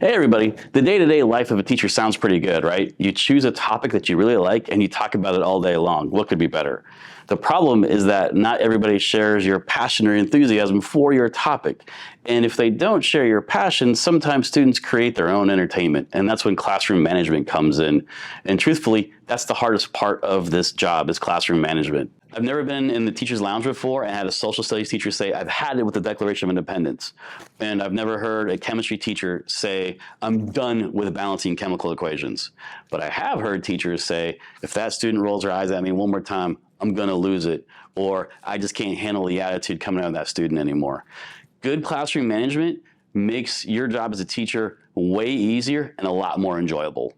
Hey everybody, the day-to-day life of a teacher sounds pretty good, right? You choose a topic that you really like and you talk about it all day long. What could be better? The problem is that not everybody shares your passion or enthusiasm for your topic. And if they don't share your passion, sometimes students create their own entertainment. And that's when classroom management comes in. And truthfully, that's the hardest part of this job is classroom management. I've never been in the teacher's lounge before and had a social studies teacher say, I've had it with the Declaration of Independence. And I've never heard a chemistry teacher say, I'm done with balancing chemical equations. But I have heard teachers say, if that student rolls their eyes at me one more time, I'm gonna lose it. Or I just can't handle the attitude coming out of that student anymore. Good classroom management makes your job as a teacher way easier and a lot more enjoyable.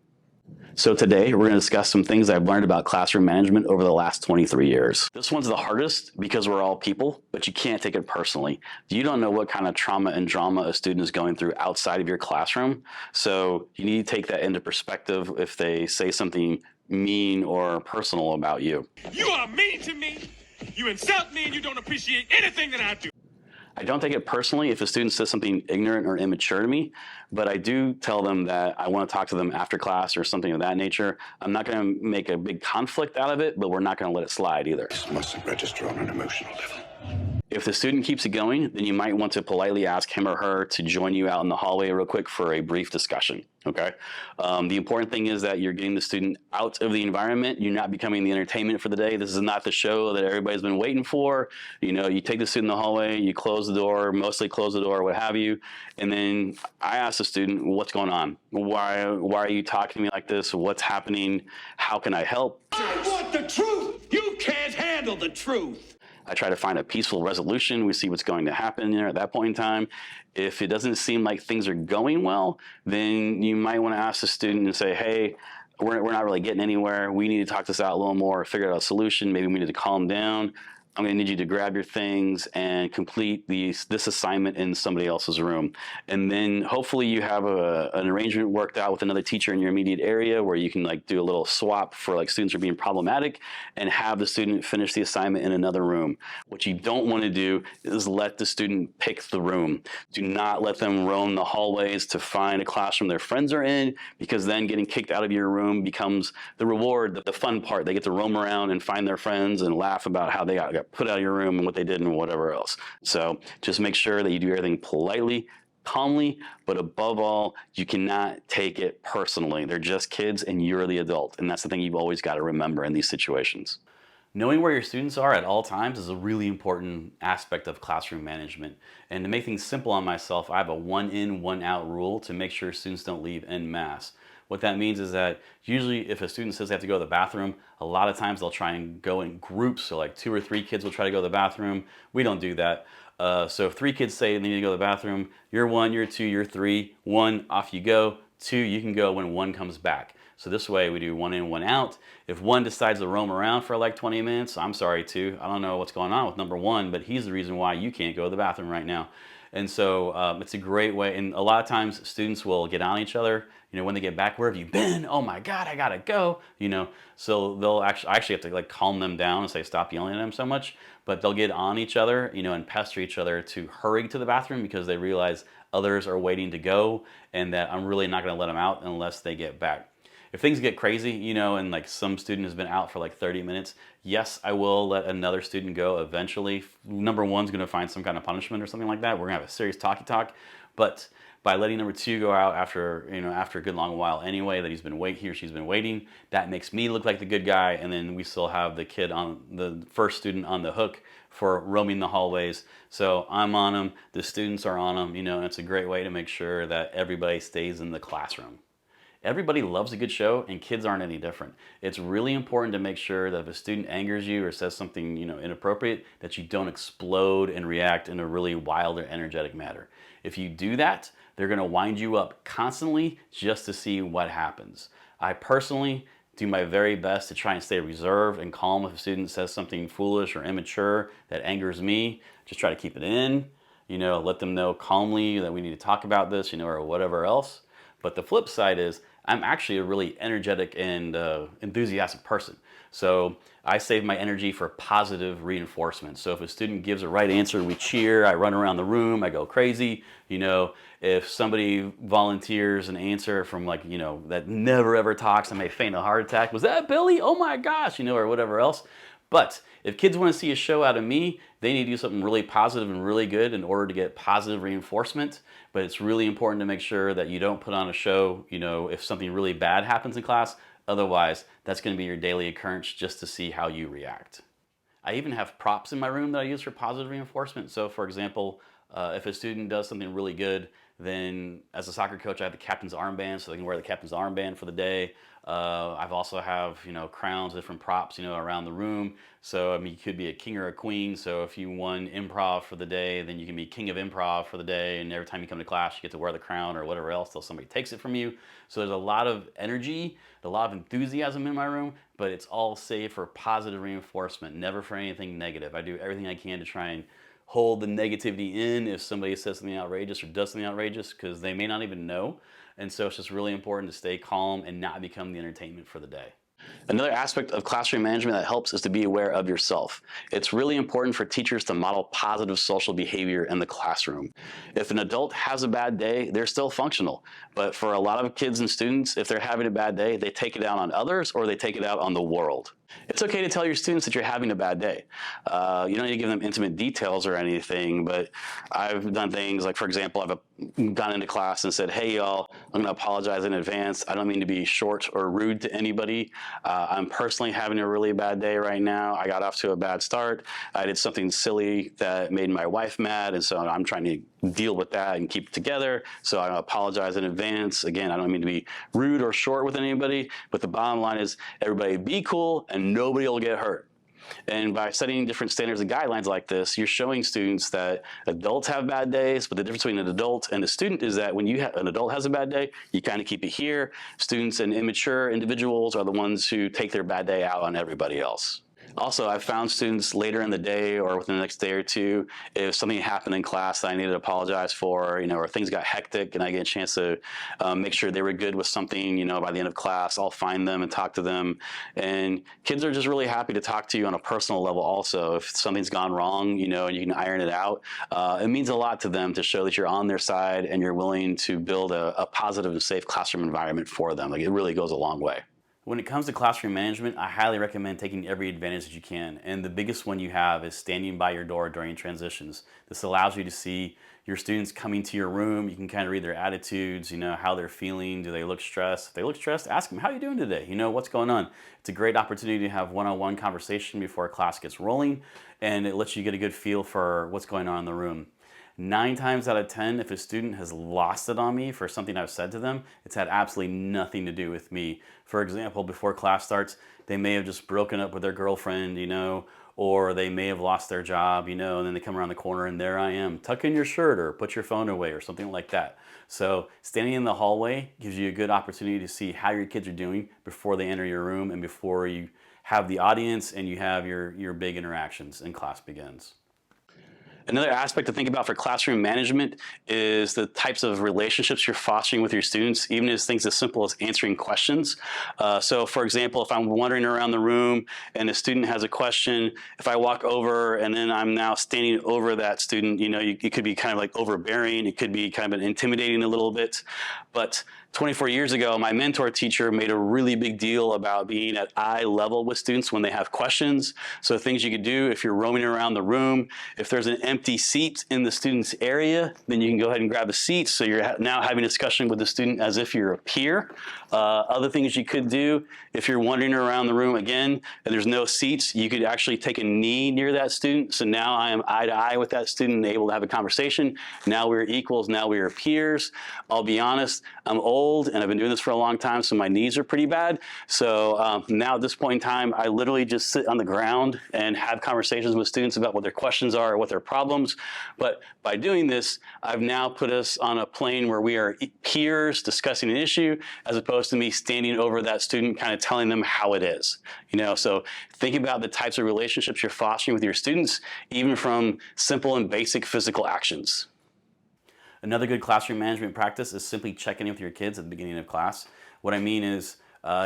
So today we're going to discuss some things I've learned about classroom management over the last 23 years. This one's the hardest because we're all people, but you can't take it personally. You don't know what kind of trauma and drama a student is going through outside of your classroom. So you need to take that into perspective if they say something mean or personal about you. You are mean to me. You insult me and you don't appreciate anything that I do. I don't take it personally if a student says something ignorant or immature to me, but I do tell them that I want to talk to them after class or something of that nature. I'm not going to make a big conflict out of it, but we're not going to let it slide either. This mustn't register on an emotional level. If the student keeps it going, then you might want to politely ask him or her to join you out in the hallway real quick for a brief discussion, okay? The important thing is that you're getting the student out of the environment. You're not becoming the entertainment for the day. This is not the show that everybody's been waiting for. You know, you take the student in the hallway, you close the door, mostly close the door, what have you, and then I ask the student, what's going on? Why are you talking to me like this? What's happening? How can I help? I want the truth. You can't handle the truth. I try to find a peaceful resolution. We see what's going to happen there at that point in time. If it doesn't seem like things are going well, then you might want to ask the student and say, hey, we're not really getting anywhere. We need to talk this out a little more, figure out a solution. Maybe we need to calm down. I'm going to need you to grab your things and complete this assignment in somebody else's room. And then hopefully you have an arrangement worked out with another teacher in your immediate area where you can like do a little swap for like students who are being problematic and have the student finish the assignment in another room. What you don't want to do is let the student pick the room. Do not let them roam the hallways to find a classroom their friends are in, because then getting kicked out of your room becomes the reward, the fun part. They get to roam around and find their friends and laugh about how they got put out of your room and what they did and whatever else. So just make sure that you do everything politely, calmly, but above all, you cannot take it personally. They're just kids and you're the adult. And that's the thing you've always got to remember in these situations. Knowing where your students are at all times is a really important aspect of classroom management. And to make things simple on myself, I have a one in, one out rule to make sure students don't leave en masse. What that means is that usually if a student says they have to go to the bathroom, a lot of times they'll try and go in groups. So like 2 or 3 kids will try to go to the bathroom. We don't do that. So if 3 kids say they need to go to the bathroom, you're 1, you're 2, you're 3, 1, off you go. 2, you can go when 1 comes back. So this way we do 1 in, 1 out. If 1 decides to roam around for like 20 minutes, I'm sorry 2, I don't know what's going on with number 1, but he's the reason why you can't go to the bathroom right now. And so it's a great way, and a lot of times students will get on each other, you know, when they get back, where have you been? Oh my God, I gotta go, you know. So they'll I actually have to like calm them down and say, stop yelling at them so much, but they'll get on each other, you know, and pester each other to hurry to the bathroom because they realize others are waiting to go and that I'm really not gonna let them out unless they get back. If things get crazy, you know, and like some student has been out for like 30 minutes, yes, I will let another student go eventually. Number 1's gonna find some kind of punishment or something like that. We're gonna have a serious talk, but by letting number 2 go out after, you know, after a good long while anyway, that he or she's been waiting, that makes me look like the good guy, and then we still have the first student on the hook for roaming the hallways. So I'm on them, the students are on them, you know, and it's a great way to make sure that everybody stays in the classroom. Everybody loves a good show, and kids aren't any different. It's really important to make sure that if a student angers you or says something, you know, inappropriate, that you don't explode and react in a really wild or energetic manner. If you do that, they're going to wind you up constantly just to see what happens. I personally do my very best to try and stay reserved and calm if a student says something foolish or immature that angers me. Just try to keep it in, you know, let them know calmly that we need to talk about this, you know, or whatever else. But the flip side is I'm actually a really energetic and enthusiastic person. So I save my energy for positive reinforcement. So if a student gives a right answer, we cheer, I run around the room, I go crazy. If somebody volunteers an answer from that never ever talks, I may feign a heart attack. Was that Billy? Oh my gosh, or whatever else. But if kids want to see a show out of me, they need to do something really positive and really good in order to get positive reinforcement. But it's really important to make sure that you don't put on a show, if something really bad happens in class. Otherwise, that's going to be your daily occurrence just to see how you react. I even have props in my room that I use for positive reinforcement. So for example, if a student does something really good, then as a soccer coach, I have the captain's armband, so they can wear the captain's armband for the day. I've also have, crowns, different props, around the room. So, you could be a king or a queen. So if you won improv for the day, then you can be king of improv for the day. And every time you come to class, you get to wear the crown or whatever else till somebody takes it from you. So there's a lot of energy, a lot of enthusiasm in my room, but it's all saved for positive reinforcement, never for anything negative. I do everything I can to try and hold the negativity in if somebody says something outrageous or does something outrageous, because they may not even know. And so it's just really important to stay calm and not become the entertainment for the day. Another aspect of classroom management that helps is to be aware of yourself. It's really important for teachers to model positive social behavior in the classroom. If an adult has a bad day, they're still functional. But for a lot of kids and students, if they're having a bad day, they take it out on others or they take it out on the world. It's okay to tell your students that you're having a bad day. You don't need to give them intimate details or anything, but I've done things like, for example, I've gone into class and said, hey, y'all, I'm going to apologize in advance. I don't mean to be short or rude to anybody. I'm personally having a really bad day right now. I got off to a bad start. I did something silly that made my wife mad, and so I'm trying to deal with that and keep it together. So I apologize in advance. Again, I don't mean to be rude or short with anybody, but the bottom line is everybody be cool and nobody will get hurt. And by setting different standards and guidelines like this, you're showing students that adults have bad days, but the difference between an adult and a student is that when an adult has a bad day, you kind of keep it here. Students and immature individuals are the ones who take their bad day out on everybody else. Also, I've found students later in the day or within the next day or two, if something happened in class that I needed to apologize for, or things got hectic and I get a chance to make sure they were good with something, by the end of class, I'll find them and talk to them. And kids are just really happy to talk to you on a personal level also. If something's gone wrong, and you can iron it out, it means a lot to them to show that you're on their side and you're willing to build a positive and safe classroom environment for them. Like, it really goes a long way. When it comes to classroom management, I highly recommend taking every advantage that you can. And the biggest one you have is standing by your door during transitions. This allows you to see your students coming to your room. You can kind of read their attitudes, how they're feeling. Do they look stressed? If they look stressed, ask them, how are you doing today? What's going on? It's a great opportunity to have one-on-one conversation before a class gets rolling, and it lets you get a good feel for what's going on in the room. 9 times out of 10, if a student has lost it on me for something I've said to them, it's had absolutely nothing to do with me. For example, before class starts, they may have just broken up with their girlfriend, or they may have lost their job, and then they come around the corner and there I am. Tuck in your shirt or put your phone away or something like that. So standing in the hallway gives you a good opportunity to see how your kids are doing before they enter your room and before you have the audience and you have your big interactions and class begins. Another aspect to think about for classroom management is the types of relationships you're fostering with your students, even as things as simple as answering questions. So for example, if I'm wandering around the room and a student has a question, if I walk over and then I'm now standing over that student, it could be kind of like overbearing, it could be kind of intimidating a little bit. But 24 years ago, my mentor teacher made a really big deal about being at eye level with students when they have questions. So things you could do if you're roaming around the room, if there's an empty seat in the student's area, then you can go ahead and grab a seat. So you're now having a discussion with the student as if you're a peer. Other things you could do, if you're wandering around the room again and there's no seats, you could actually take a knee near that student. So now I am eye to eye with that student and able to have a conversation. Now we're equals, now we are peers. I'll be honest, I'm old and I've been doing this for a long time, so my knees are pretty bad. So now at this point in time, I literally just sit on the ground and have conversations with students about what their questions are or what their problems. But by doing this, I've now put us on a plane where we are peers discussing an issue as opposed to me standing over that student kind of telling them how it is. So think about the types of relationships you're fostering with your students, even from simple and basic physical actions. Another good classroom management practice is simply checking in with your kids at the beginning of class. What I mean is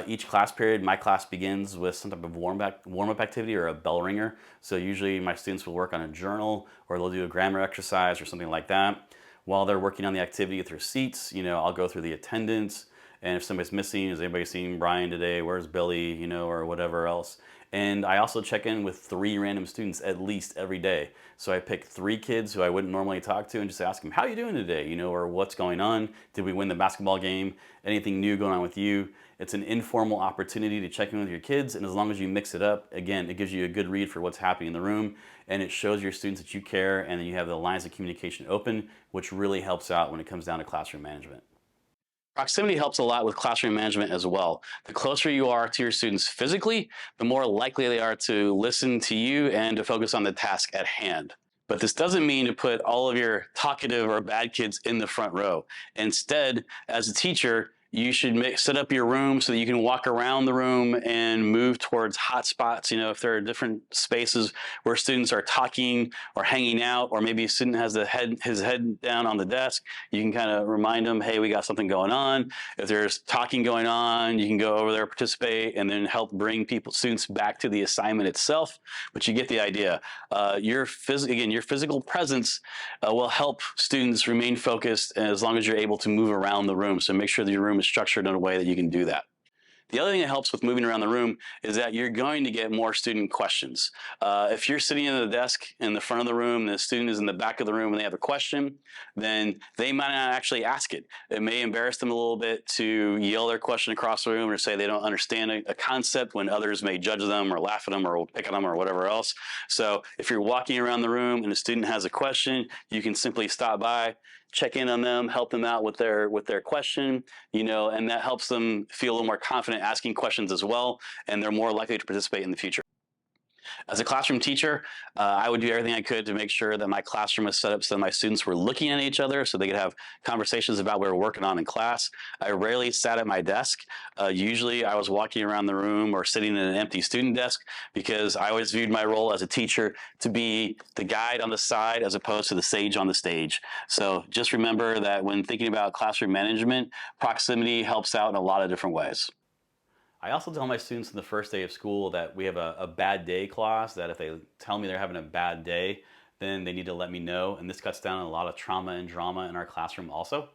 each class period, my class begins with some type of warm-up activity or a bell ringer. So usually my students will work on a journal or they'll do a grammar exercise or something like that. While they're working on the activity with their seats, I'll go through the attendance, and if somebody's missing, has anybody seen Brian today? Where's Billy? Or whatever else. And I also check in with 3 random students at least every day. So I pick 3 kids who I wouldn't normally talk to and just ask them, how are you doing today? Or what's going on? Did we win the basketball game? Anything new going on with you? It's an informal opportunity to check in with your kids, and as long as you mix it up, again, it gives you a good read for what's happening in the room, and it shows your students that you care and that you have the lines of communication open, which really helps out when it comes down to classroom management. Proximity helps a lot with classroom management as well. The closer you are to your students physically, the more likely they are to listen to you and to focus on the task at hand. But this doesn't mean to put all of your talkative or bad kids in the front row. Instead, as a teacher, you should set up your room so that you can walk around the room and move towards hot spots. If there are different spaces where students are talking or hanging out, or maybe a student has his head down on the desk, you can kind of remind them, hey, we got something going on. If there's talking going on, you can go over there, participate, and then help bring students back to the assignment itself. But you get the idea. Your physical presence will help students remain focused as long as you're able to move around the room. So make sure that your room is structured in a way that you can do that. The other thing that helps with moving around the room is that you're going to get more student questions. If you're sitting at the desk in the front of the room and the student is in the back of the room and they have a question, then they might not actually ask it. It may embarrass them a little bit to yell their question across the room or say they don't understand a concept when others may judge them or laugh at them or pick at them or whatever else. So if you're walking around the room and a student has a question, you can simply stop by, check in on them, help them out with their question, and that helps them feel a little more confident asking questions as well, and they're more likely to participate in the future. As a classroom teacher, I would do everything I could to make sure that my classroom was set up so that my students were looking at each other so they could have conversations about what we were working on in class. I rarely sat at my desk. Usually I was walking around the room or sitting at an empty student desk because I always viewed my role as a teacher to be the guide on the side as opposed to the sage on the stage. So just remember that when thinking about classroom management, proximity helps out in a lot of different ways. I also tell my students in the first day of school that we have a bad day clause, that if they tell me they're having a bad day, then they need to let me know. And this cuts down on a lot of trauma and drama in our classroom also.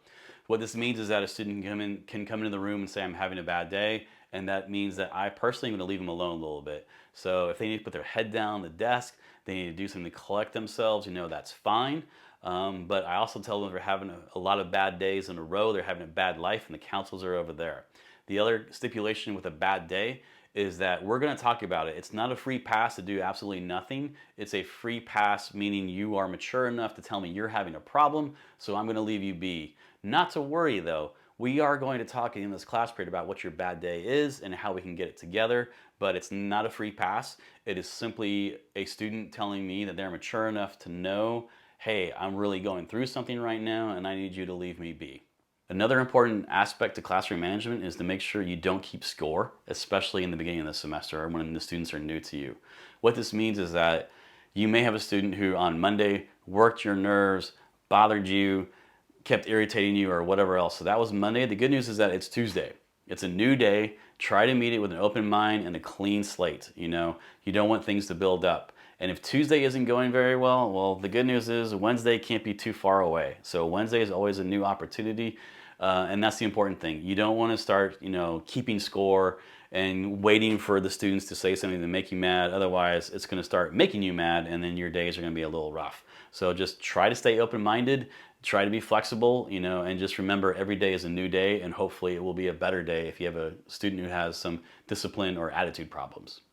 What this means is that a student can come into the room and say, I'm having a bad day. And that means that I personally am going to leave them alone a little bit. So if they need to put their head down on the desk, they need to do something to collect themselves, that's fine. But I also tell them they're having a lot of bad days in a row, they're having a bad life, and the counselors are over there. The other stipulation with a bad day is that we're going to talk about it. It's not a free pass to do absolutely nothing. It's a free pass, meaning you are mature enough to tell me you're having a problem, so I'm going to leave you be. Not to worry though, we are going to talk in this class period about what your bad day is and how we can get it together, but it's not a free pass. It is simply a student telling me that they're mature enough to know, hey, I'm really going through something right now and I need you to leave me be. Another important aspect to classroom management is to make sure you don't keep score, especially in the beginning of the semester or when the students are new to you. What this means is that you may have a student who on Monday worked your nerves, bothered you, kept irritating you, or whatever else. So that was Monday. The good news is that it's Tuesday. It's a new day. Try to meet it with an open mind and a clean slate. You don't want things to build up. And if Tuesday isn't going very well, the good news is Wednesday can't be too far away. So Wednesday is always a new opportunity. And that's the important thing. You don't want to start, keeping score and waiting for the students to say something to make you mad. Otherwise, it's going to start making you mad, and then your days are going to be a little rough. So just try to stay open-minded, try to be flexible, and just remember every day is a new day, and hopefully it will be a better day if you have a student who has some discipline or attitude problems.